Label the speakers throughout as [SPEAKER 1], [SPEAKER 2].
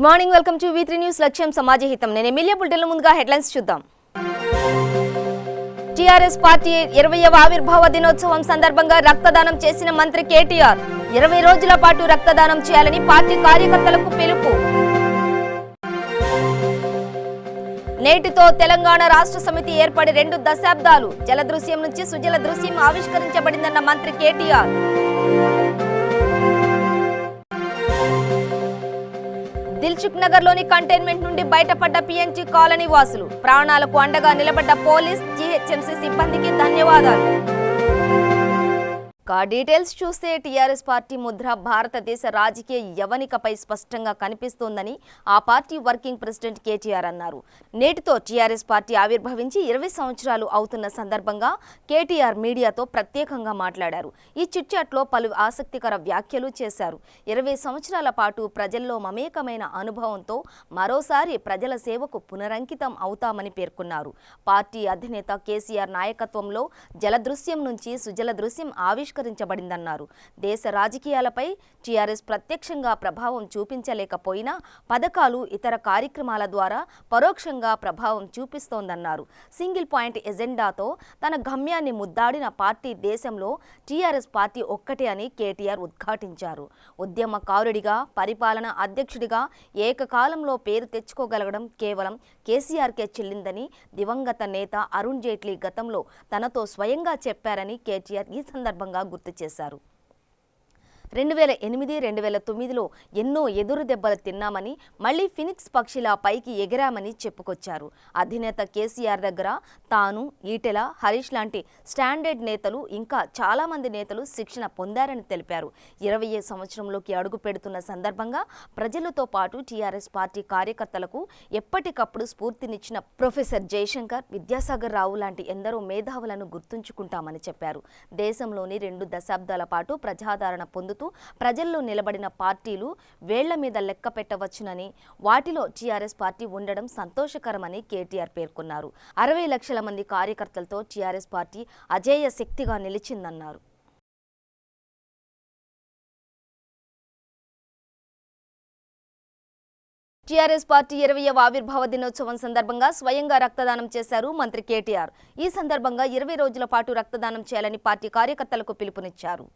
[SPEAKER 1] Morning welcome to V3 news లక్ష్యం సమాజహితం. నేను MLA బులెటిన్ల ముందుగా హెడ్లైన్స్ చూద్దాం. టీఆర్ఎస్ పార్టీ 20వ ఆవిర్భావ దినోత్సవం సందర్భంగా రక్తదానం చేసిన మంత్రి కేటీఆర్ 20 రోజుల పాటు రక్తదానం చేయాలని పార్టీ కార్యకర్తలకు పిలుపు. నేటితో తెలంగాణ రాష్ట్ర సమితి ఏర్పడి 2 దశాబ్దాలు. జలదృశ్యం నుంచి సుజల దృశ్యం ఆవిష్కరించబడిందన్న మంత్రి కేటీఆర్. దిల్సుఖ్ నగర్ లోని కంటైన్మెంట్ నుండి బయటపడ్డ PNG కాలనీ వాసులు. ప్రాణాలకు అండగా నిలబడ్డ పోలీస్, GHMC సిబ్బందికి ధన్యవాదాలు. డీటెయిల్స్ చూస్తే టీఆర్ఎస్ పార్టీ ముద్ర భారతదేశ రాజకీయ యవనికపై స్పష్టంగా కనిపిస్తోందని ఆ పార్టీ వర్కింగ్ ప్రెసిడెంట్ కేటీఆర్ అన్నారు. నేటితో టీఆర్ఎస్ పార్టీ ఆవిర్భవించి 20 సంవత్సరాలు అవుతున్న సందర్భంగా కేటీఆర్ మీడియాతో ప్రత్యేకంగా మాట్లాడారు. ఈ చిట్చాట్లో పలు ఆసక్తికర వ్యాఖ్యలు చేశారు. 20 సంవత్సరాల పాటు ప్రజల్లో మమేకమైన అనుభవంతో మరోసారి ప్రజల సేవకు పునరంకితం అవుతామని పేర్కొన్నారు. పార్టీ అధినేత కేసీఆర్ నాయకత్వంలో జలదృశ్యం నుంచి సుజల దృశ్యం ఆవిష్కరించబడిందన్నారు. దేశ రాజకీయాలపై టీఆర్ఎస్ ప్రత్యక్షంగా ప్రభావం చూపించలేకపోయినా పథకాలు, ఇతర కార్యక్రమాల ద్వారా పరోక్షంగా ప్రభావం చూపిస్తోందన్నారు. సింగిల్ పాయింట్ ఎజెండాతో తన గమ్యాన్ని ముద్దాడిన పార్టీ దేశంలో టీఆర్ఎస్ పార్టీ ఒక్కటే అని కేటీఆర్ ఉద్ఘాటించారు. ఉద్యమకారుడిగా, పరిపాలన అధ్యక్షుడిగా ఏకకాలంలో పేరు తెచ్చుకోగలగడం కేవలం కేసీఆర్కే చెల్లిందని దివంగత నేత అరుణ్ జైట్లీ గతంలో తనతో స్వయంగా చెప్పారని కేటీఆర్ ఈ సందర్భంగా గుర్తు చేశారు. 2008, 2009లో ఎన్నో ఎదురు దెబ్బలు తిన్నామని, మళ్లీ ఫినిక్స్ పక్షిలా పైకి ఎగిరామని చెప్పుకొచ్చారు. అధినేత కేసీఆర్ దగ్గర తాను, ఈటెల, హరీష్ లాంటి స్టాండర్డ్ నేతలు, ఇంకా చాలా మంది నేతలు శిక్షణ పొందారని తెలిపారు. 20వ సంవత్సరంలోకి అడుగు పెడుతున్న సందర్భంగా ప్రజలతో పాటు టీఆర్ఎస్ పార్టీ కార్యకర్తలకు ఎప్పటికప్పుడు స్ఫూర్తినిచ్చిన ప్రొఫెసర్ జయశంకర్, విద్యాసాగర్ రావు లాంటి ఎందరో మేధావులను గుర్తుంచుకుంటామని చెప్పారు. దేశంలోని 2 దశాబ్దాల పాటు ప్రజాదరణ పొందుతూ ప్రజల్లో నిలబడిన పార్టీలు వేళ్ల మీద లెక్క పెట్టవచ్చునని, వాటిలో టీఆర్ఎస్ పార్టీ ఉండడం సంతోషకరమని కేటీఆర్ పేర్కొన్నారు. 60 లక్షల మంది కార్యకర్తలతో టీఆర్ఎస్ పార్టీ అజేయ శక్తిగా నిలిచిందన్నారు. టీఆర్ఎస్ పార్టీ 20వ ఆవిర్భావ దినోత్సవం సందర్భంగా స్వయంగా రక్తదానం చేశారు మంత్రి కేటీఆర్. ఈ సందర్భంగా 20 రోజుల పాటు రక్తదానం చేయాలని పార్టీ కార్యకర్తలకు పిలుపునిచ్చారు.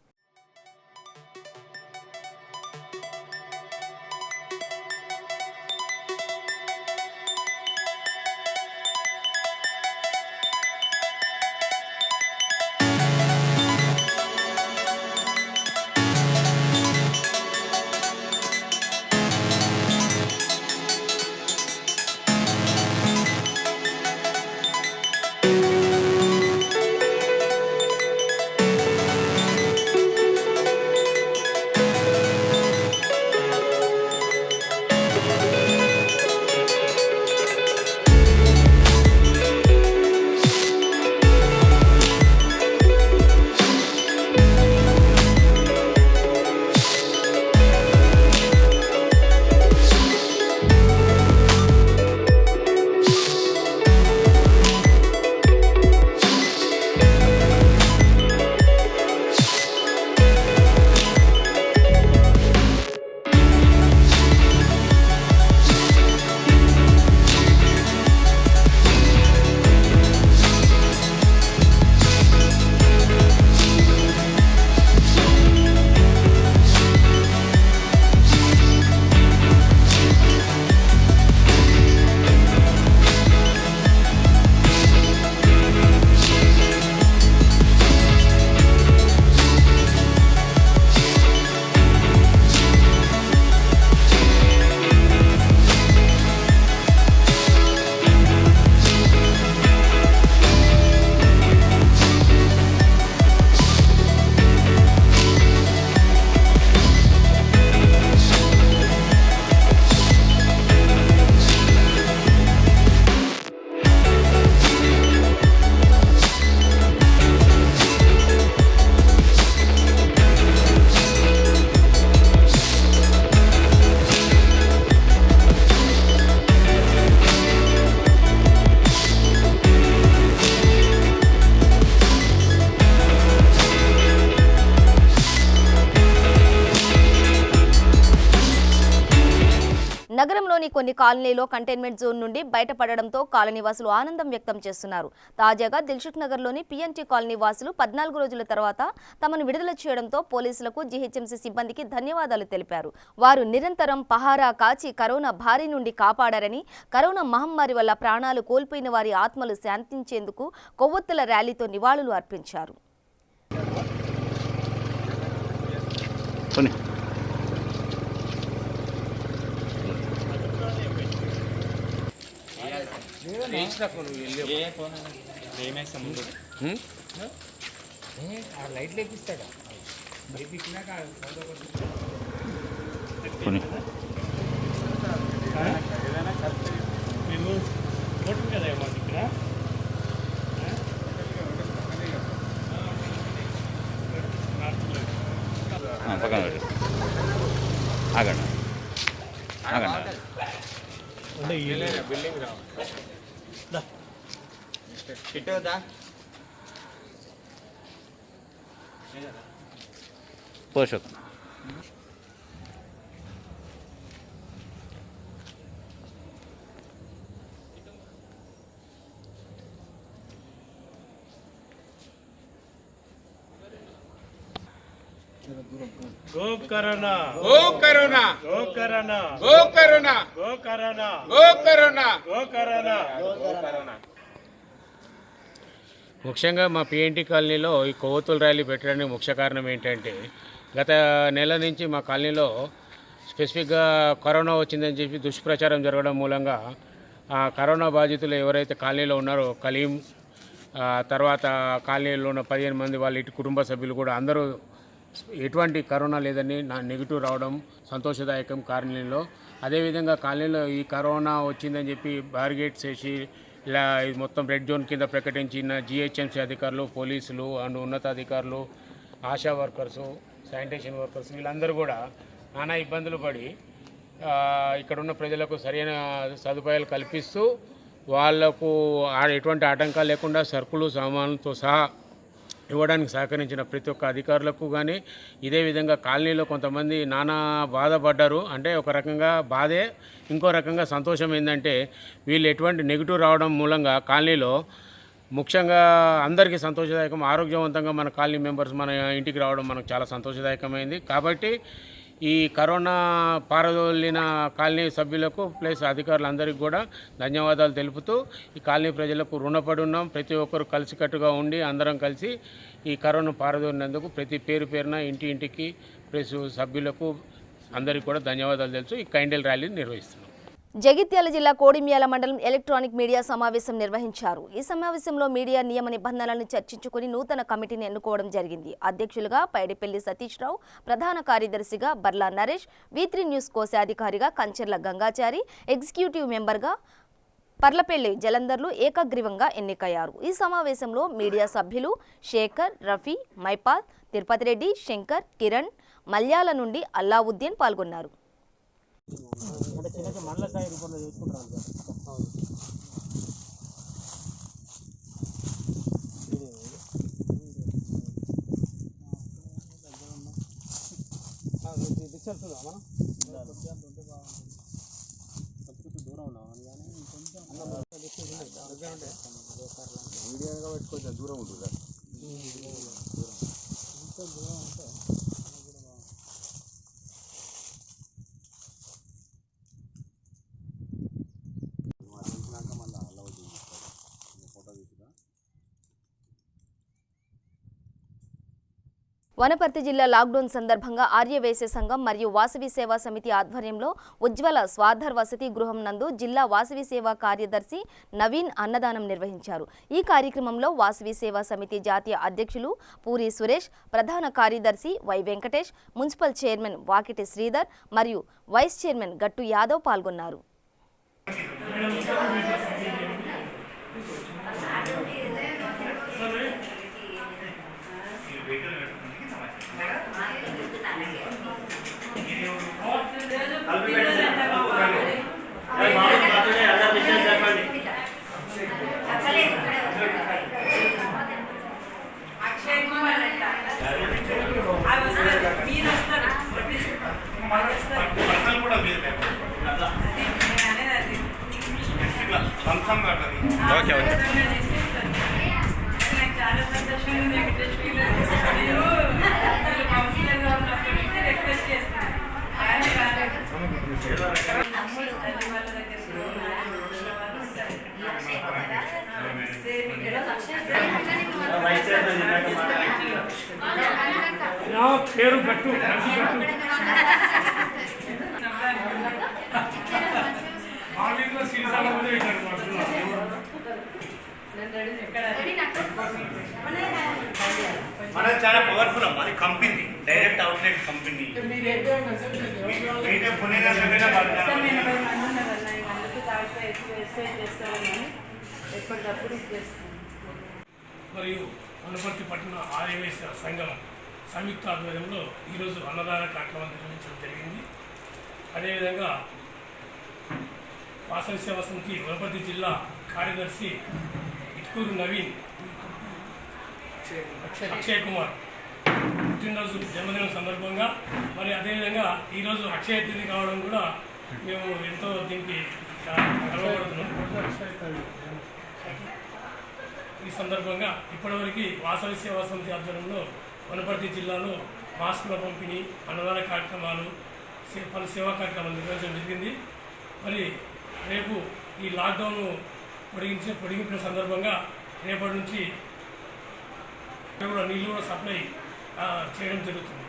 [SPEAKER 1] నగరంలోని కొన్ని కాలనీలో కంటైన్మెంట్ జోన్ నుండి బయటపడడంతో కాలనీ వాసులు ఆనందం వ్యక్తం చేస్తున్నారు. తాజాగా దిల్సుఖ్ నగర్లోని పిఎన్టీ కాలనీ వాసులు 14 రోజుల తర్వాత తమను విడుదల చేయడంతో పోలీసులకు జీహెచ్ఎంసీ సిబ్బందికి ధన్యవాదాలు తెలిపారు. వారు నిరంతరం పహారా కాచి కరోనా బారి నుండి కాపాడారని, కరోనా మహమ్మారి వల్ల ప్రాణాలు కోల్పోయిన వారి ఆత్మలు శాంతించేందుకు కొవ్వొత్తుల ర్యాలీతో నివాళులు అర్పించారు.
[SPEAKER 2] లైట్ లేపిస్తాడా మేము కోటు కదా ఏమంటే ఇక్కడ
[SPEAKER 3] పక్కన పెట్టి ఆగండి ఆగండి
[SPEAKER 2] బిల్డింగ్ రా
[SPEAKER 3] పోషక
[SPEAKER 2] go corona
[SPEAKER 4] go corona
[SPEAKER 2] go corona
[SPEAKER 4] go corona
[SPEAKER 2] go corona
[SPEAKER 4] go corona
[SPEAKER 2] go corona
[SPEAKER 5] ముఖ్యంగా మా పిఎన్టీ కాలనీలో ఈ కొవ్వొత్తుల ర్యాలీ పెట్టడానికి ముఖ్య కారణం ఏంటంటే గత నెల నుంచి మా కాలనీలో స్పెసిఫిక్గా కరోనా వచ్చిందని చెప్పి దుష్ప్రచారం జరగడం మూలంగా ఆ కరోనా బాధితులు ఎవరైతే కాలనీలో ఉన్నారో కలీం తర్వాత కాలనీలో ఉన్న 15 మంది వాళ్ళ ఇటు కుటుంబ సభ్యులు కూడా అందరూ ఎటువంటి కరోనా లేదని నెగిటివ్ రావడం సంతోషదాయకం కాలనీలో. అదేవిధంగా కాలనీలో ఈ కరోనా వచ్చిందని చెప్పి బారిగేట్స్ వేసి ఇలా మొత్తం రెడ్ జోన్ కింద ప్రకటించిన జీహెచ్ఎంసీ అధికారులు, పోలీసులు అండ్ ఉన్నతాధికారులు, ఆశా వర్కర్సు, శానిటేషన్ వర్కర్స్ వీళ్ళందరూ కూడా నానా ఇబ్బందులు పడి ఇక్కడున్న ప్రజలకు సరైన సదుపాయాలు కల్పిస్తూ వాళ్లకు ఎటువంటి ఆటంకాలు లేకుండా సరుకులు సామాన్లతో సహా ఇవ్వడానికి సహకరించిన ప్రతి ఒక్క అధికారులకు కానీ, ఇదే విధంగా కాలనీలో కొంతమంది నానా బాధపడ్డారు. అంటే ఒక రకంగా బాధే, ఇంకో రకంగా సంతోషం ఏంటంటే వీళ్ళు ఎటువంటి నెగిటివ్ రావడం మూలంగా కాలనీలో ముఖ్యంగా అందరికీ సంతోషదాయకం, ఆరోగ్యవంతంగా మన కాలనీ మెంబర్స్ మన ఇంటికి రావడం మనకు చాలా సంతోషదాయకమైంది. కాబట్టి ఈ కరోనా పారదోలిన కాలనీ సభ్యులకు ప్లస్ అధికారులందరికీ కూడా ధన్యవాదాలు తెలుపుతూ ఈ కాలనీ ప్రజలకు రుణపడి ఉన్నాం. ప్రతి ఒక్కరు కలిసికట్టుగా ఉండి అందరం కలిసి ఈ కరోనా పారదోలినందుకు ప్రతి పేరున ఇంటికి ప్లస్ సభ్యులకు అందరికీ కూడా ధన్యవాదాలు తెలుసు ఈ కైండల్ ర్యాలీని నిర్వహిస్తున్నాం.
[SPEAKER 1] జగిత్యాల జిల్లా కోడిమ్యాల మండలం ఎలక్ట్రానిక్ మీడియా సమావేశం నిర్వహించారు. ఈ సమావేశంలో మీడియా నియమ నిబంధనలను చర్చించుకుని నూతన కమిటీని ఎన్నుకోవడం జరిగింది. అధ్యక్షులుగా పైడిపల్లి సతీష్ రావు, ప్రధాన కార్యదర్శిగా బర్లా నరేష్, V3 న్యూస్ కోశాధికారిగా కంచెర్ల గంగాచారి, ఎగ్జిక్యూటివ్ మెంబర్గా పర్లపల్లి జలంధర్లు ఏకగ్రీవంగా ఎన్నికయ్యారు. ఈ సమావేశంలో మీడియా సభ్యులు శేఖర్, రఫీ, మైపాల్, తిరుపతి రెడ్డి, శంకర్, కిరణ్, మల్యాల నుండి అల్లావుద్దీన్ పాల్గొన్నారు.
[SPEAKER 2] అంటే చిన్న మండల స్థాయి రూపంలో చేసుకుంటారు. దూరం ఉన్నాం మీడియాగా పెట్టుకోవచ్చు, దూరం ఉంటుంది.
[SPEAKER 1] వనపర్తి జిల్లా లాక్డౌన్ సందర్భంగా ఆర్యవైశ్య సంఘం మరియు వాసవి సేవా సమితి ఆధ్వర్యంలో ఉజ్వల స్వాధర్ వసతి గృహం నందు జిల్లా వాసవి సేవా కార్యదర్శి నవీన్ అన్నదానం నిర్వహించారు. ఈ కార్యక్రమంలో వాసవి సేవా సమితి జాతీయ అధ్యక్షులు పూరి సురేష్, ప్రధాన కార్యదర్శి Y Venkatesh, municipal chairman Vakiti Sridhar మరియు వైస్ చైర్మన్ గట్టు యాదవ్ పాల్గొన్నారు.
[SPEAKER 6] కూడా
[SPEAKER 3] ఓకే ఓకే
[SPEAKER 6] చాలా సంతోషంగా ఉంది వెంకటేశ్వర కౌన్సిలర్గా ఉన్నప్పటి నుంచి రిక్వెస్ట్ చేస్తాను ఆయన రాలేదు తల్లి వాళ్ళ దగ్గర
[SPEAKER 2] పేరు గట్టు
[SPEAKER 7] మనది చాలా పవర్ఫుల్ అమ్మా, అది కంపెనీ డైరెక్ట్ అవుట్లెట్ కంపెనీ.
[SPEAKER 8] మరియు వనపర్తి పట్టణ ఆర్యవైశ్య సంఘం సంయుక్త ఆధ్వర్యంలో ఈరోజు అన్నదాన కార్యక్రమం నిర్వహించడం జరిగింది. అదేవిధంగా వాసవి సేవా సమితి వనపర్తి జిల్లా కార్యదర్శి ఇట్కూరు నవీన్ అక్షయ్ కుమార్ పుట్టినరోజు జన్మదినం సందర్భంగా మరి అదేవిధంగా ఈరోజు అక్షయ తిథి కావడం కూడా మేము ఎంతో దీనికి గర్వపడుతున్నాం. ఈ సందర్భంగా ఇప్పటివరకు వాసవి సేవా సమితి ఆధ్వర్యంలో వనపర్తి జిల్లాలో మాస్కుల పంపిణీ, అన్నదాన కార్యక్రమాలు, పలు సేవా కార్యక్రమాలు నిర్వహించడం జరిగింది. మరి రేపు ఈ లాక్డౌన్ పొడిగించిన సందర్భంగా రేపటి నుంచి కూడా నీళ్ళు కూడా సప్లై చేయడం జరుగుతుంది.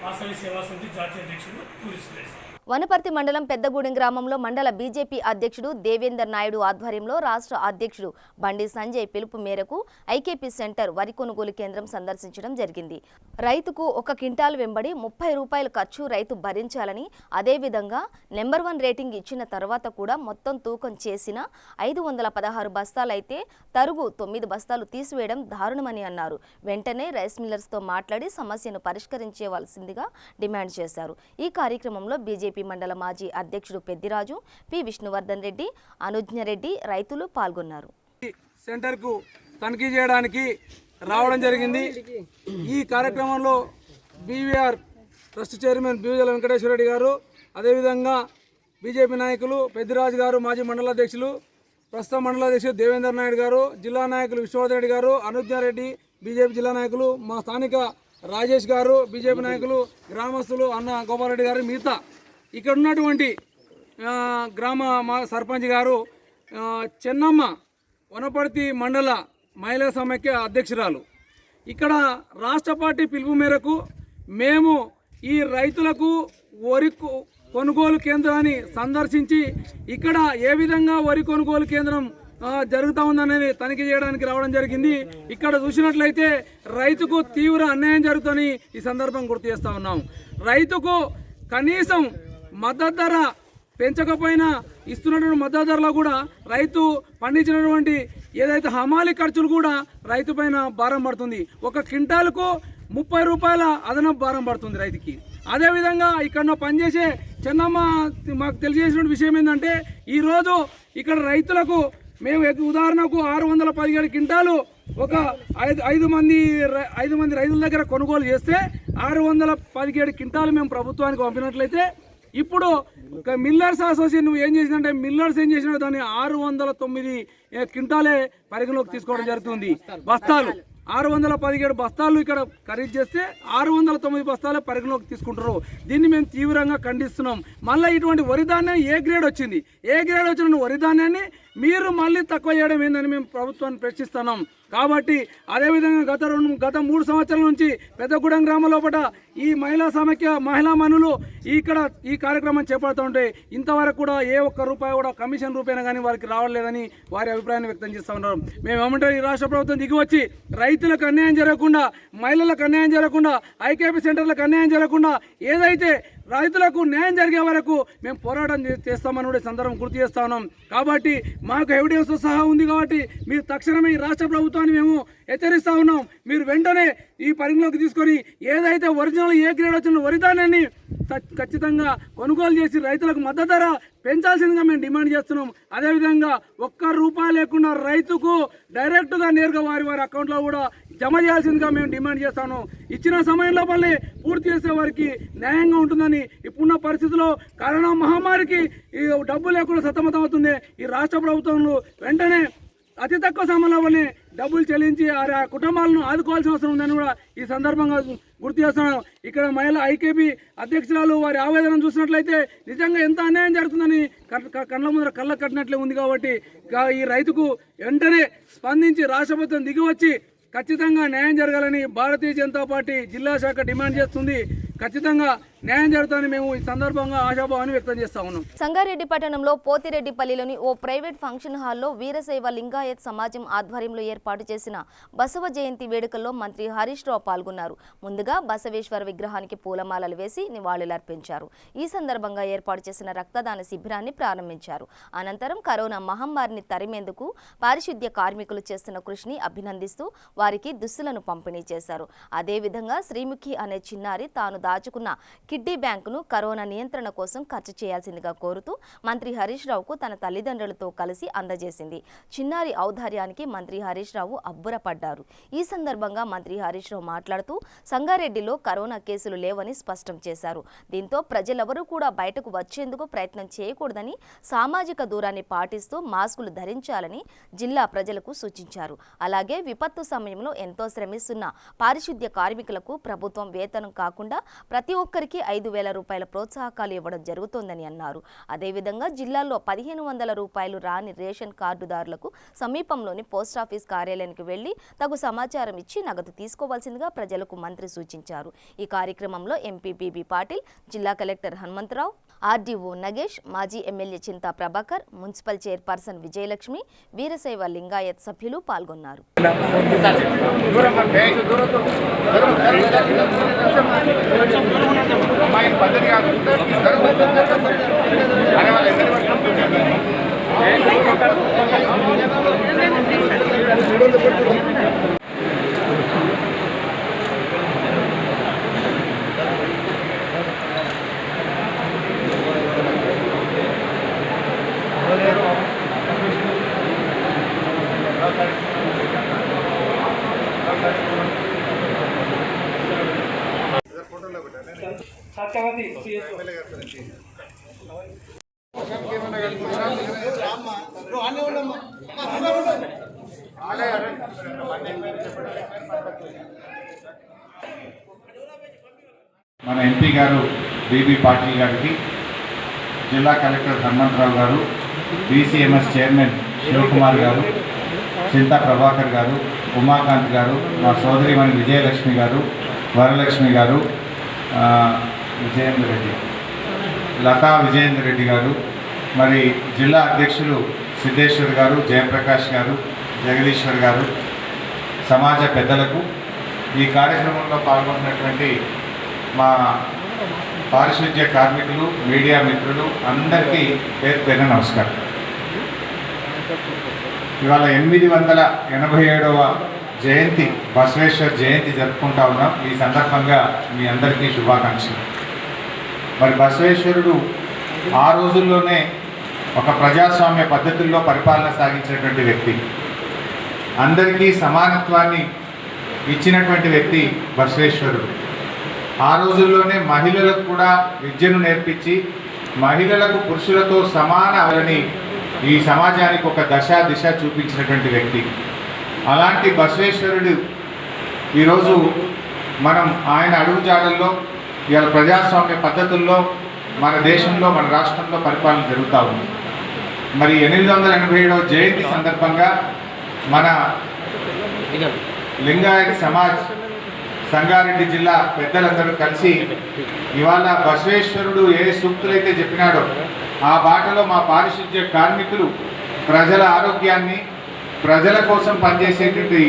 [SPEAKER 8] వాసవి సేవా సమితి జాతీయ అధ్యక్షుడు పూరి సురేష్.
[SPEAKER 1] వనపర్తి మండలం పెద్దగూడెం గ్రామంలో మండల బీజేపీ అధ్యక్షుడు దేవేందర్ నాయుడు ఆధ్వర్యంలో రాష్ట్ర అధ్యక్షుడు బండి సంజయ్ పిలుపు మేరకు ఐకేపీ సెంటర్ వరి కొనుగోలు కేంద్రం సందర్శించడం జరిగింది. రైతుకు 1 క్వింటాల్ వెంబడి 30 రూపాయల ఖర్చు రైతు భరించాలని, అదేవిధంగా నెంబర్ 1 రేటింగ్ ఇచ్చిన తర్వాత కూడా మొత్తం తూకం చేసిన 516 బస్తాలైతే తరుగు 9 బస్తాలు తీసివేయడం దారుణమని అన్నారు. వెంటనే రైస్ మిల్లర్స్తో మాట్లాడి సమస్యను పరిష్కరించవలసిందిగా డిమాండ్ చేశారు. ఈ కార్యక్రమంలో బీజేపీ మండల మాజీ అధ్యక్షుడు పెద్దిరాజు, పి విష్ణువర్ధన్ రెడ్డి, అనుజ్ఞరెడ్డి రైతులు పాల్గొన్నారు.
[SPEAKER 9] సెంటర్కు తనిఖీ చేయడానికి రావడం జరిగింది. ఈ కార్యక్రమంలో బీవీఆర్ ట్రస్ట్ చైర్మన్ బివిజల వెంకటేశ్వర రెడ్డి గారు, అదేవిధంగా బీజేపీ నాయకులు పెద్దిరాజు గారు, మాజీ మండల అధ్యక్షులు, ప్రస్తుత మండల అధ్యక్షుడు దేవేందర్ నాయుడు గారు, జిల్లా నాయకులు విష్ణువర్ధన్ రెడ్డి గారు, అనుజ్ఞరెడ్డి, బీజేపీ జిల్లా నాయకులు, మా స్థానిక రాజేష్ గారు, బీజేపీ నాయకులు, గ్రామస్తులు అన్న గోపాలరెడ్డి గారు, మిగతా ఇక్కడ ఉన్నటువంటి గ్రామ సర్పంచ్ గారు, చెన్నమ్మ వనపర్తి మండల మహిళా సమైక్య అధ్యక్షురాలు. ఇక్కడ రాష్ట్ర పార్టీ పిలుపు మేరకు మేము ఈ రైతులకు వరి కొనుగోలు కేంద్రాన్ని సందర్శించి ఇక్కడ ఏ విధంగా వరి కొనుగోలు కేంద్రం జరుగుతూ ఉందనేది తనిఖీ చేయడానికి రావడం జరిగింది. ఇక్కడ చూసినట్లయితే రైతుకు తీవ్ర అన్యాయం జరుగుతుందని ఈ సందర్భం గుర్తు చేస్తూ ఉన్నాం. రైతుకు కనీసం మద్దతు ధర పెంచకపోయినా ఇస్తున్నటువంటి మద్దతు ధరలో కూడా రైతు పండించినటువంటి ఏదైతే హమాలి ఖర్చులు కూడా రైతు పైన భారం పడుతుంది. 1 క్వింటాల్కు 30 రూపాయల అదనపు భారం పడుతుంది రైతుకి. అదేవిధంగా ఇక్కడ పనిచేసే చెన్నమ్మ మాకు తెలియజేసిన విషయం ఏంటంటే, ఈరోజు ఇక్కడ రైతులకు మేము ఉదాహరణకు 617 క్వింటాలు ఒక 5 మంది రైతుల దగ్గర కొనుగోలు చేస్తే 617 క్వింటాలు మేము ప్రభుత్వానికి పంపినట్లయితే, ఇప్పుడు మిల్లర్స్ అసోసియేషన్ ఏం చేసిందంటే, మిల్లర్స్ ఏం చేసినా దాన్ని 609 క్వింటాలే పరిగణలోకి తీసుకోవడం జరుగుతుంది. బస్తాలు 617 బస్తాలు ఇక్కడ ఖరీదు చేస్తే 609 బస్తాలే పరిగణలోకి తీసుకుంటారు. దీన్ని మేము తీవ్రంగా ఖండిస్తున్నాం. మళ్ళీ ఇటువంటి వరి ధాన్యం ఏ గ్రేడ్ వచ్చింది, ఏ గ్రేడ్ వచ్చిన వరి ధాన్యాన్ని మీరు మళ్ళీ తక్కువ చేయడం ఏందని మేము ప్రభుత్వాన్ని ప్రశ్నిస్తున్నాం. కాబట్టి అదేవిధంగా గత 3 సంవత్సరాల నుంచి పెద్దగూడెం గ్రామం లోపల ఈ మహిళా సమైక్య మహిళా మనులు ఇక్కడ ఈ కార్యక్రమం చేపడుతుంటే ఇంతవరకు కూడా ఏ ఒక్క రూపాయి కూడా కమిషన్ రూపాయన కానీ వారికి రావట్లేదని వారి అభిప్రాయాన్ని వ్యక్తం చేస్తూ ఉన్నారు. మేము ఏమంటే ఈ రాష్ట్ర ప్రభుత్వం దిగి వచ్చి రైతులకు అన్యాయం జరగకుండా, మహిళలకు అన్యాయం జరగకుండా, ఐకేపీ సెంటర్లకు అన్యాయం జరగకుండా, ఏదైతే రైతులకు న్యాయం జరిగే వరకు మేము పోరాటం చేస్తామని కూడా సందర్భం గుర్తు చేస్తా ఉన్నాం. కాబట్టి మాకు ఎవిడెన్స్ సహా ఉంది. కాబట్టి మీరు తక్షణమే ఈ రాష్ట్ర ప్రభుత్వం ప్రభుత్వాన్ని మేము హెచ్చరిస్తా ఉన్నాం. మీరు వెంటనే ఈ పరిగణలోకి తీసుకొని ఏదైతే ఒరిజినల్ ఏ గ్రేడ్ వచ్చిన వరి ధాన్యాన్ని ఖచ్చితంగా కొనుగోలు చేసి రైతులకు మద్దతు ధర పెంచాల్సిందిగా మేము డిమాండ్ చేస్తున్నాం. అదేవిధంగా ₹1 లేకుండా రైతుకు డైరెక్ట్గా నేరుగా వారి అకౌంట్లో కూడా జమ చేయాల్సిందిగా మేము డిమాండ్ చేస్తాను. ఇచ్చిన సమయం లోపలే పూర్తి చేసే వారికి న్యాయంగా ఉంటుందని ఇప్పుడున్న పరిస్థితుల్లో కరోనా మహమ్మారికి ఈ డబ్బు లేకుండా సతమతమవుతుంది. ఈ రాష్ట్ర ప్రభుత్వంలో వెంటనే అతి తక్కువ సమయంలోనే డబ్బులు చెల్లించి ఆ కుటుంబాలను ఆదుకోవాల్సిన అవసరం ఉందని కూడా ఈ సందర్భంగా గుర్తు చేస్తున్నాను. ఇక్కడ మహిళా ఐకేపీ అధ్యక్షురాలు వారి ఆవేదన చూసినట్లయితే నిజంగా ఎంత అన్యాయం జరుగుతుందని కళ్ళ ముందర కళ్ళ కట్టినట్లే ఉంది. కాబట్టి ఈ రైతుకు వెంటనే స్పందించి రాష్ట్ర ప్రభుత్వం దిగివచ్చి ఖచ్చితంగా న్యాయం జరగాలని భారతీయ జనతా పార్టీ జిల్లా శాఖ డిమాండ్ చేస్తుంది. ఖచ్చితంగా న్యాయం జరుగుతుందని మేము ఈ సందర్భంగా ఆశాభావాన్ని వ్యక్తం చేస్తా ఉన్నాం.
[SPEAKER 1] సంగారెడ్డి పట్టణంలో పోతిరెడ్డిపల్లిలోని ఓ ప్రైవేట్ ఫంక్షన్ హాల్లో వీరశైవ లింగాయత్ సమాజం ఆధ్వర్యంలో ఏర్పాటు చేసిన బసవ జయంతి వేడుకల్లో మంత్రి హరీష్ రావు పాల్గొన్నారు. ముందుగా బసవేశ్వర విగ్రహానికి పూలమాలలు వేసి నివాళులర్పించారు. ఈ సందర్భంగా ఏర్పాటు చేసిన రక్తదాన శిబిరాన్ని ప్రారంభించారు. అనంతరం కరోనా మహమ్మారిని తరిమేందుకు పారిశుద్ధ్య కార్మికులు చేస్తున్న కృషిని అభినందిస్తూ వారికి దుస్తులను పంపిణీ చేశారు. అదేవిధంగా శ్రీముఖి అనే చిన్నారి తాను దాచుకున్న కిడ్నీ బ్యాంకును కరోనా నియంత్రణ కోసం ఖర్చు చేయాల్సిందిగా కోరుతూ మంత్రి హరీష్ రావుకు తన తల్లిదండ్రులతో కలిసి అందజేసింది. చిన్నారి ఔదార్యానికి మంత్రి హరీష్ రావు అబ్బురపడ్డారు. ఈ సందర్భంగా మంత్రి హరీష్ రావు మాట్లాడుతూ సంగారెడ్డిలో కరోనా కేసులు లేవని స్పష్టం చేశారు. దీంతో ప్రజలెవరూ కూడా బయటకు వచ్చేందుకు ప్రయత్నం చేయకూడదని, సామాజిక దూరాన్ని పాటిస్తూ మాస్కులు ధరించాలని జిల్లా ప్రజలకు సూచించారు. అలాగే విపత్తు సమయంలో ఎంతో శ్రమిస్తున్న పారిశుద్ధ్య కార్మికులకు ప్రభుత్వం వేతనం కాకుండా ప్రతి ఒక్కరికి ₹5,000 ప్రోత్సాహకాలు ఇవ్వడం జరుగుతోందని అన్నారు. అదేవిధంగా జిల్లాలో ₹1,500 రాని రేషన్ కార్డుదారులకు సమీపంలోని పోస్టాఫీస్ కార్యాలయానికి వెళ్లి తగు సమాచారం ఇచ్చి నగదు తీసుకోవాల్సిందిగా ప్రజలకు మంత్రి సూచించారు. ఈ కార్యక్రమంలో ఎంపీ బీబీ పాటిల్, జిల్లా కలెక్టర్ హనుమంతరావు, ఆర్డీఓ నగేష్, మాజీ MLA Chinta Prabhakar, municipal chairperson Vijayalakshmi, వీరశైవ లింగాయత్ సభ్యులు పాల్గొన్నారు.
[SPEAKER 10] మన ఎంపీ గారు బీబీ పాటిల్ గారికి, జిల్లా కలెక్టర్ హనుమంతరావు గారు, బీసీఎంఎస్ చైర్మన్ శివకుమార్ గారు, చింతా ప్రభాకర్ గారు, ఉమాకాంత్ గారు, మా సోదరిమణి విజయలక్ష్మి గారు, వరలక్ష్మి గారు, విజయేంద్ర రెడ్డి, లతా విజయేంద్ర రెడ్డి గారు, మరి జిల్లా అధ్యక్షులు సిద్ధేశ్వర్ గారు, జయప్రకాష్ గారు, జగదీశ్వర్ గారు, సమాజ పెద్దలకు, ఈ కార్యక్రమంలో పాల్గొన్నటువంటి మా పారిశుద్ధ్య కార్మికులు, మీడియా మిత్రులు అందరికీ పేరు పేరున నమస్కారం. ఇవాళ 887వ జయంతి, బసవేశ్వర్ జయంతి జరుపుకుంటా ఉన్నాం. ఈ సందర్భంగా మీ అందరికీ శుభాకాంక్షలు. మరి బసవేశ్వరుడు ఆ రోజుల్లోనే ఒక ప్రజాస్వామ్య పద్ధతుల్లో పరిపాలన సాగించినటువంటి వ్యక్తి, అందరికీ సమానత్వాన్ని ఇచ్చినటువంటి వ్యక్తి బసవేశ్వరుడు. ఆ రోజుల్లోనే మహిళలకు కూడా విద్యను నేర్పించి మహిళలకు పురుషులతో సమాన అవని ఈ సమాజానికి ఒక దిశ చూపించినటువంటి వ్యక్తి. అలాంటి బసవేశ్వరుడు ఈరోజు మనం ఆయన అడుగుజాడల్లో ఇవాళ ప్రజాస్వామ్య పద్ధతుల్లో మన దేశంలో, మన రాష్ట్రంలో పరిపాలన జరుగుతూ ఉంది. మరి 887వ జయంతి సందర్భంగా మన లింగాయత్ సమాజ్ సంగారెడ్డి జిల్లా పెద్దలందరూ కలిసి ఇవాళ బసవేశ్వరుడు ఏ సూక్తులైతే చెప్పినాడో ఆ బాటలో మా పారిశుద్ధ్య కార్మికులు ప్రజల ఆరోగ్యాన్ని, ప్రజల కోసం పనిచేసేటువంటి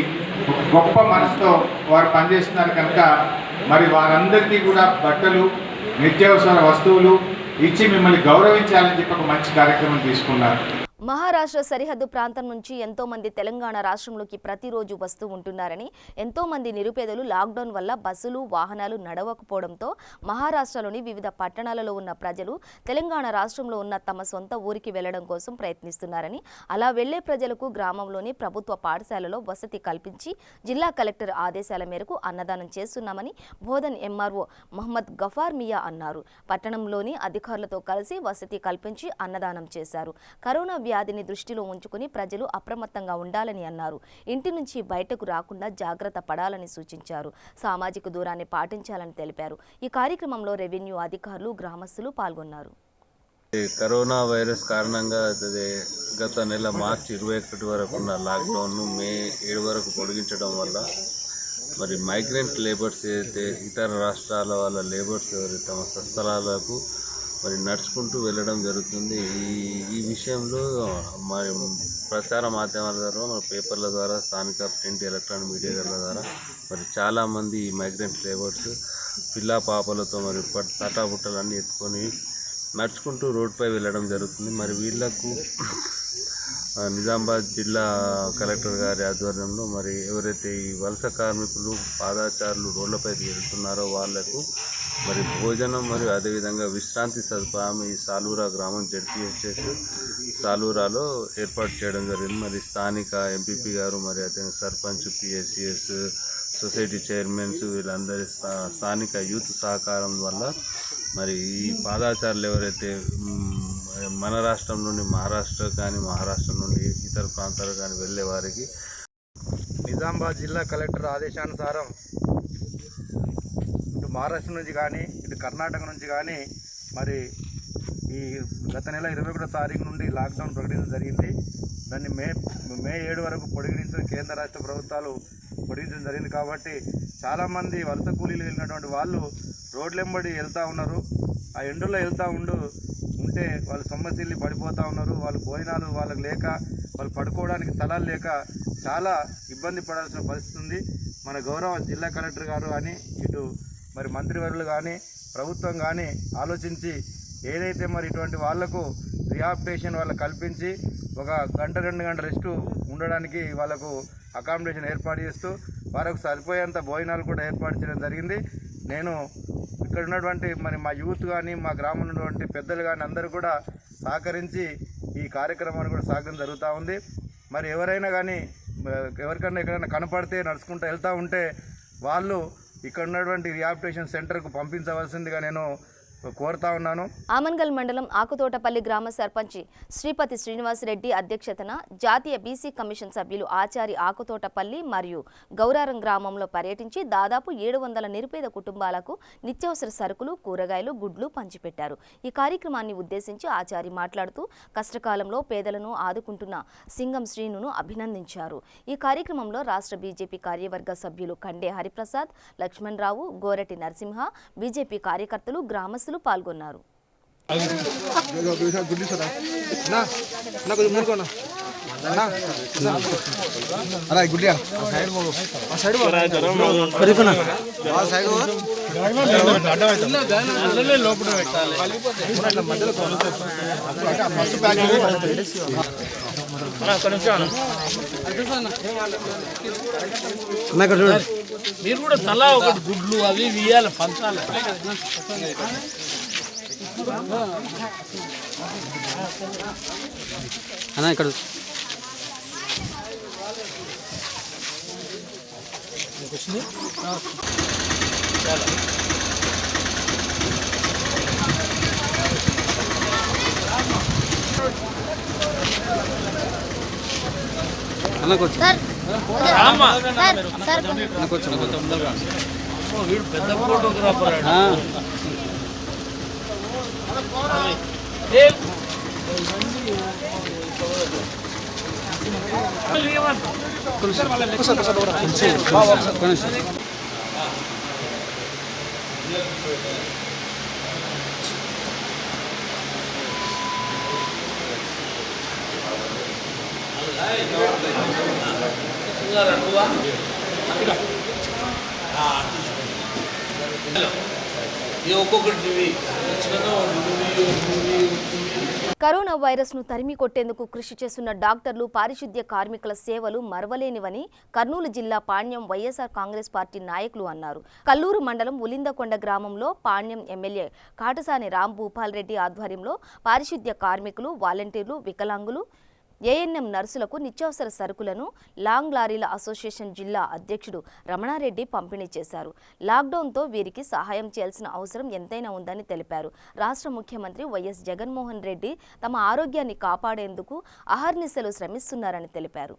[SPEAKER 10] గొప్ప మనసుతో వారు పనిచేస్తున్నారు కనుక మరి వారందరికీ కూడా బట్టలు, నిత్యావసర వస్తువులు ఇచ్చి మిమ్మల్ని గౌరవించాలని చెప్పి ఒక మంచి కార్యక్రమం తీసుకున్నారు.
[SPEAKER 1] మహారాష్ట్ర సరిహద్దు ప్రాంతం నుంచి ఎంతో మంది తెలంగాణ రాష్ట్రంలోకి ప్రతిరోజు వస్తూ ఉంటున్నారని, ఎంతో మంది నిరుపేదలు లాక్డౌన్ వల్ల బస్సులు వాహనాలు నడవకపోవడంతో మహారాష్ట్రలోని వివిధ పట్టణాలలో ఉన్న ప్రజలు తెలంగాణ రాష్ట్రంలో ఉన్న తమ సొంత ఊరికి వెళ్లడం కోసం ప్రయత్నిస్తున్నారని, అలా వెళ్లే ప్రజలకు గ్రామంలోని ప్రభుత్వ పాఠశాలలో వసతి కల్పించి జిల్లా కలెక్టర్ ఆదేశాల మేరకు అన్నదానం చేస్తున్నామని బోధన్ ఎంఆర్ఓ మహమ్మద్ గఫార్ మియా అన్నారు. పట్టణంలోని అధికారులతో కలిసి వసతి కల్పించి అన్నదానం చేశారు. కరోనా వ్యాధిని దృష్టిలో ఉంచుకుని ప్రజలు అప్రమత్తంగా ఉండాలని అన్నారు. ఇంటి నుంచి బయటకు రాకుండా జాగ్రత్త పడాలని సూచించారు. సామాజిక దూరాన్ని పాటించాలని తెలిపారు. ఈ కార్యక్రమంలో రెవెన్యూ అధికారులు, గ్రామస్తులు పాల్గొన్నారు.
[SPEAKER 11] కరోనా వైరస్ కారణంగా గత నెల మార్చి 21 వరకు ఉన్న లాక్డౌన్ను మే 7 వరకు పొడిగించడం వల్ల మరి మైగ్రెంట్ లేబర్స్ ఏదైతే ఇతర రాష్ట్రాల వాళ్ళ లేబర్స్ తమ స్వస్థలాలకు మరి నడుచుకుంటూ వెళ్ళడం జరుగుతుంది. ఈ విషయంలో మరి ప్రచార మాధ్యమాల ద్వారా, మన పేపర్ల ద్వారా, స్థానిక ప్రింట్ ఎలక్ట్రానిక్ మీడియాల ద్వారా మరి చాలామంది మైగ్రెంట్ లేబర్స్ పిల్లా పాపలతో మరి తటాబుట్టలన్నీ ఎత్తుకొని నడుచుకుంటూ రోడ్డుపై వెళ్ళడం జరుగుతుంది. మరి వీళ్లకు నిజామాబాద్ జిల్లా కలెక్టర్ గారి ఆధ్వర్యంలో మరి ఎవరైతే ఈ వలస కార్మికులు, పాదాచారులు రోడ్లపై వెళ్తున్నారో వాళ్లకు మరి భోజనం మరియు అదేవిధంగా విశ్రాంతి సదుపాయం ఈ సాలూరా గ్రామం జడ్పీహెచ్ఎస్ సాలూరాలో ఏర్పాటు చేయడం జరిగింది. మరి స్థానిక ఎంపీపీ గారు, మరి అదే సర్పంచ్, పిఎస్సిఎస్, సొసైటీ చైర్మన్స్ వీళ్ళందరి స్థానిక యూత్ సహకారం వల్ల మరి ఈ పాదాచారులు ఎవరైతే మన రాష్ట్రం నుండి మహారాష్ట్ర కానీ, మహారాష్ట్ర నుండి ఇతర ప్రాంతాలు కానీ వెళ్ళే వారికి
[SPEAKER 12] నిజామాబాద్ జిల్లా కలెక్టర్ ఆదేశానుసారం ఇటు మహారాష్ట్ర నుంచి కానీ, ఇటు కర్ణాటక నుంచి కానీ మరి ఈ గత నెల 21వ తారీఖు నుండి లాక్డౌన్ ప్రకటించడం జరిగింది. దాన్ని మే 7 వరకు పొడిగించిన కేంద్ర రాష్ట్ర ప్రభుత్వాలు పొడిగించడం జరిగింది. కాబట్టి చాలామంది వలస కూలీలు వెళ్ళినటువంటి వాళ్ళు రోడ్లెంబడి వెళ్తూ ఉన్నారు. ఆ ఎండలో వెళ్తూ ఉంటే వాళ్ళు సొమ్మసిల్లి పడిపోతూ ఉన్నారు. వాళ్ళు భోజనాలు వాళ్ళకి లేక, వాళ్ళు పడుకోవడానికి స్థలాలు లేక చాలా ఇబ్బంది పడాల్సిన పరిస్థితి ఉంది. మన గౌరవ జిల్లా కలెక్టర్ గారు కానీ, ఇటు మరి మంత్రివర్యులు కానీ, ప్రభుత్వం కానీ ఆలోచించి ఏదైతే మరి ఇటువంటి వాళ్లకు రిహాబిలిటేషన్ వాళ్ళకు కల్పించి 1 గంట 2 గంటల రెస్ట్ ఉండడానికి వాళ్ళకు అకామిడేషన్ ఏర్పాటు చేస్తూ వారికి సరిపోయేంత భోజనాలు కూడా ఏర్పాటు చేయడం జరిగింది. నేను ఇక్కడ ఉన్నటువంటి మరి మా యూత్ కానీ, మా గ్రామంలో ఉన్నటువంటి పెద్దలు కానీ అందరూ కూడా సహకరించి ఈ కార్యక్రమాన్ని కూడా సాగడం జరుగుతూ ఉంది. మరి ఎవరైనా కానీ ఎవరికైనా ఎక్కడైనా కనపడితే నడుచుకుంటూ వెళ్తూ ఉంటే వాళ్ళు ఇక్కడ ఉన్నటువంటి రిహాబిలిటేషన్ సెంటర్కు పంపించవలసిందిగా నేను కోరుతా ఉన్నాను.
[SPEAKER 1] ఆమన్గల్ మండలం ఆకుతోటపల్లి గ్రామ సర్పంచి శ్రీపతి శ్రీనివాసరెడ్డి అధ్యక్షతన జాతీయ బీసీ కమిషన్ సభ్యులు ఆచారి ఆకుతోటపల్లి మరియు గౌరారం గ్రామంలో పర్యటించి దాదాపు 700 నిరుపేద కుటుంబాలకు నిత్యావసర సరుకులు, కూరగాయలు, గుడ్లు పంచిపెట్టారు. ఈ కార్యక్రమాన్ని ఉద్దేశించి ఆచారి మాట్లాడుతూ కష్టకాలంలో పేదలను ఆదుకుంటున్న సింగం శ్రీనును అభినందించారు. ఈ కార్యక్రమంలో రాష్ట్ర బీజేపీ కార్యవర్గ సభ్యులు కండే హరిప్రసాద్, లక్ష్మణ్ రావు, గోరటి నరసింహ, బీజేపీ కార్యకర్తలు, గ్రామస్తులు పాల్గొన్నారు.
[SPEAKER 2] మీరు కూడా తలా ఒకటి గుడ్లు అవి ఇవ్వాలి, పంచాలి.
[SPEAKER 12] అన్నా ఇక్కడ
[SPEAKER 2] వీడు పెద్ద ఫోటోగ్రాఫర్. ఒక్కొక్కటి
[SPEAKER 1] కరోనా వైరస్ను తరిమి కొట్టేందుకు కృషి చేస్తున్న డాక్టర్లు, పారిశుద్ధ్య కార్మికుల సేవలు మరవలేనివని కర్నూలు జిల్లా పాణ్యం వైఎస్ఆర్ కాంగ్రెస్ పార్టీ నాయకులు అన్నారు. కల్లూరు మండలం ఉలిందకొండ గ్రామంలో పాణ్యం ఎమ్మెల్యే కాటసాని రాంభూపాల్ రెడ్డి ఆధ్వర్యంలో పారిశుద్ధ్య కార్మికులు, వాలంటీర్లు, వికలాంగులు, ఏఎన్ఎం నర్సులకు నిత్యావసర సరుకులను లాంగ్ లారీల అసోసియేషన్ జిల్లా అధ్యక్షుడు రమణారెడ్డి పంపిణీ చేశారు. లాక్డౌన్తో వీరికి సహాయం చేయాల్సిన అవసరం ఎంతైనా ఉందని తెలిపారు. రాష్ట్ర ముఖ్యమంత్రి వైఎస్ జగన్మోహన్ రెడ్డి తమ ఆరోగ్యాన్ని కాపాడేందుకు అహర్నిశలు శ్రమిస్తున్నారని తెలిపారు.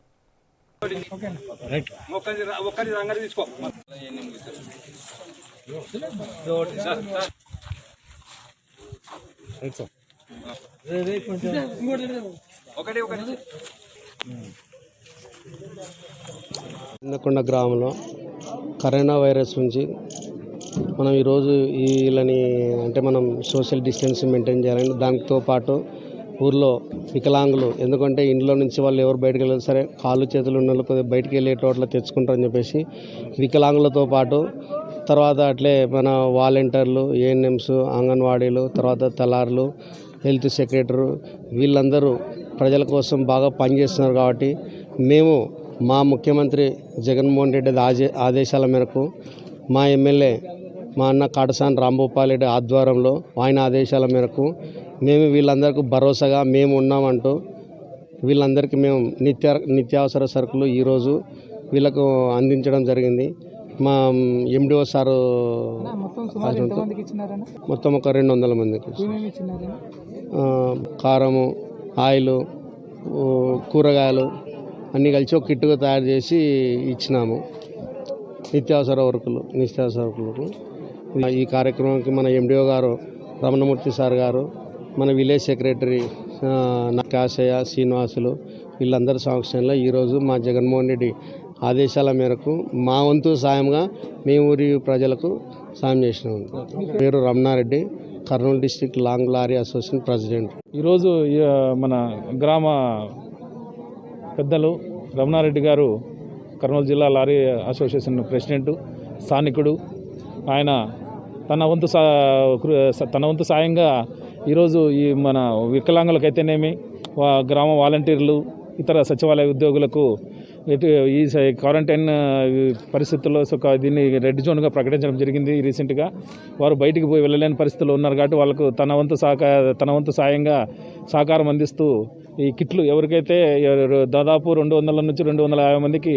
[SPEAKER 13] ఉలిందకొండ గ్రామంలో కరోనా వైరస్ నుంచి మనం ఈరోజు వీళ్ళని అంటే మనం సోషల్ డిస్టెన్స్ మెయింటైన్ చేయాలని, దానితో పాటు ఊర్లో వికలాంగులు, ఎందుకంటే ఇంట్లో నుంచి వాళ్ళు ఎవరు బయటకు వెళ్ళారు సరే కాళ్ళు చేతులు ఉన్న వాళ్ళు కొద్దిగా బయటికి వెళ్ళేటోట్లా తెచ్చుకుంటారని చెప్పేసి వికలాంగులతో పాటు తర్వాత అట్లే మన వాలంటీర్లు, ఏఎన్ఎంస్, అంగన్వాడీలు, తర్వాత తలార్లు, హెల్త్ సెక్రటరీ వీళ్ళందరూ ప్రజల కోసం బాగా పనిచేస్తున్నారు. కాబట్టి మేము మా ముఖ్యమంత్రి జగన్మోహన్ రెడ్డి ఆదేశాల మేరకు మా ఎమ్మెల్యే మా అన్న కాటసాని రాంభూపాల్ రెడ్డి ఆధ్వర్యంలో ఆయన ఆదేశాల మేరకు మేము వీళ్ళందరికీ భరోసాగా మేము ఉన్నామంటూ వీళ్ళందరికీ మేము నిత్యావసర సరుకులు ఈరోజు వీళ్ళకు అందించడం జరిగింది. మా ఎండిఓ సారు మొత్తం ఒక 200 మందికి కారము, ఆయిల్, కూరగాయలు అన్నీ కలిసి ఒక కిట్టుగా తయారు చేసి ఇచ్చినాము. నిత్యావసర వరకులకు ఈ కార్యక్రమానికి మన ఎండిఓ గారు రమణమూర్తి సార్ గారు, మన విలేజ్ సెక్రటరీ కాశయ్య, శ్రీనివాసులు వీళ్ళందరి సమక్షంలో ఈరోజు మా జగన్మోహన్ రెడ్డి ఆదేశాల మేరకు మా వంతు సాయంగా మేము ఊరి ప్రజలకు సాయం చేసినాము. పేరు Ramanareddy, Kurnool district long lorry association president.
[SPEAKER 14] ఈరోజు మన గ్రామ పెద్దలు రమణారెడ్డి గారు కర్నూలు జిల్లా లారీ అసోసియేషన్ ప్రెసిడెంట్, స్థానికుడు. ఆయన తన వంతు సాయంగా ఈరోజు ఈ మన వికలాంగులకైతేనేమి, గ్రామ వాలంటీర్లు, ఇతర సచివాలయ ఉద్యోగులకు ఈ క్వారంటైన్ పరిస్థితుల్లో దీన్ని రెడ్ జోన్గా ప్రకటించడం జరిగింది. రీసెంట్గా వారు బయటికి పోయి వెళ్ళలేని పరిస్థితుల్లో ఉన్నారు కాబట్టి వాళ్ళకు తన వంతు సాయంగా సహకారం అందిస్తూ ఈ కిట్లు ఎవరికైతే దాదాపు 200 నుంచి 250 మందికి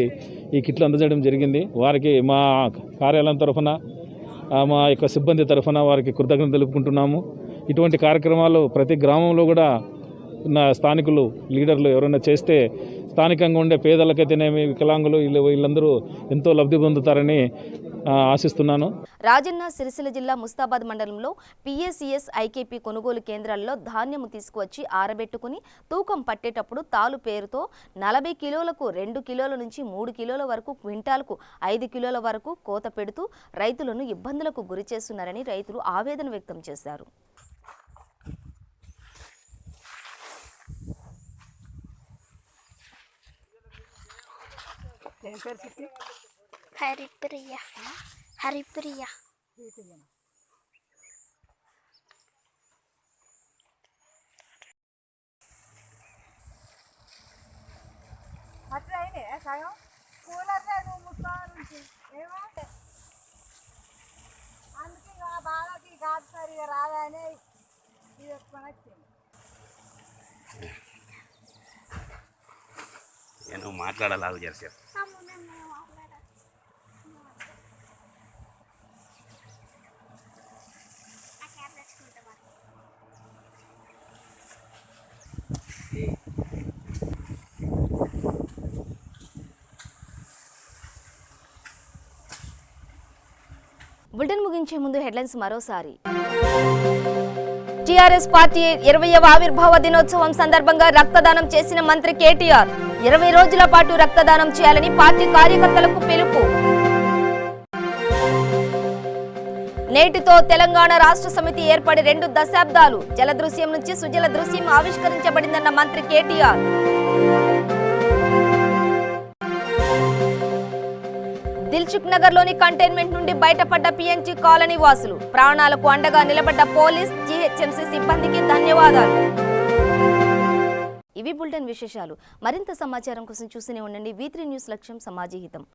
[SPEAKER 14] ఈ కిట్లు అందజేయడం జరిగింది. వారికి మా కార్యాలయం తరఫున, మా యొక్క సిబ్బంది తరఫున వారికి కృతజ్ఞతలు తెలుపుకుంటున్నాము. ఇటువంటి కార్యక్రమాలు ప్రతి గ్రామంలో కూడా స్థానికులు, లీడర్లు ఎవరైనా చేస్తే స్థానికంగా ఉండే పేదలకైతేనేమి, వికలాంగులు వీళ్ళందరూ ఎంతో లబ్ధి పొందుతారని ఆశిస్తున్నాను.
[SPEAKER 1] రాజన్న సిరిసిల్ల జిల్లా ముస్తాబాద్ మండలంలో పిఎసిఎస్ ఐకేపీ కొనుగోలు కేంద్రాల్లో ధాన్యం తీసుకువచ్చి ఆరబెట్టుకుని తూకం పట్టేటప్పుడు తాలు పేరుతో 40 కిలోలకు 2 కిలోల నుంచి 3 కిలోల వరకు, క్వింటాల్కు 5 కిలోల వరకు కోత పెడుతూ రైతులను ఇబ్బందులకు గురి చేస్తున్నారని రైతులు ఆవేదన వ్యక్తం చేశారు.
[SPEAKER 15] హరిప్రియ
[SPEAKER 6] అట్లా అయినా సగం కూలర్ నువ్వు ముసుకోవాలి ఏమంటే అందుకే బాగాకి కాదు సరిగా రాదని ఇది ఎక్కువ వచ్చింది.
[SPEAKER 3] నేను మాట్లాడాలి చేస్తాను.
[SPEAKER 1] బులెటిన్ ముగించే ముందు హెడ్లైన్స్ మరోసారి. టీఆర్ఎస్ పార్టీ 20వ ఆవిర్భావ దినోత్సవం సందర్భంగా రక్తదానం చేసిన మంత్రి కేటీఆర్ 20 రోజుల పాటు రక్తదానం చేయాలని పార్టీ కార్యకర్తలకు పిలుపు. నేటితో తెలంగాణ రాష్ట్ర సమితి ఏర్పడి 2 దశాబ్దాలు. జలదృశ్యం నుంచి సుజల దృశ్యం ఆవిష్కరించబడిందన్న మంత్రి కేటీఆర్. దిల్సుఖ్ నగర్ లోని కంటైన్మెంట్ నుండి బయటపడ్డ పిఎన్జీ కాలనీ వాసులు. ప్రాణాలకు అండగా నిలబడ్డ పోలీస్, జీహెచ్ఎంసీ సిబ్బందికి ధన్యవాదాలు. ఇవి బులెటిన్ విశేషాలు. మరింత సమాచారం కోసం చూస్తూనే ఉండండి V3 న్యూస్. లక్ష్యం సమాజహితం.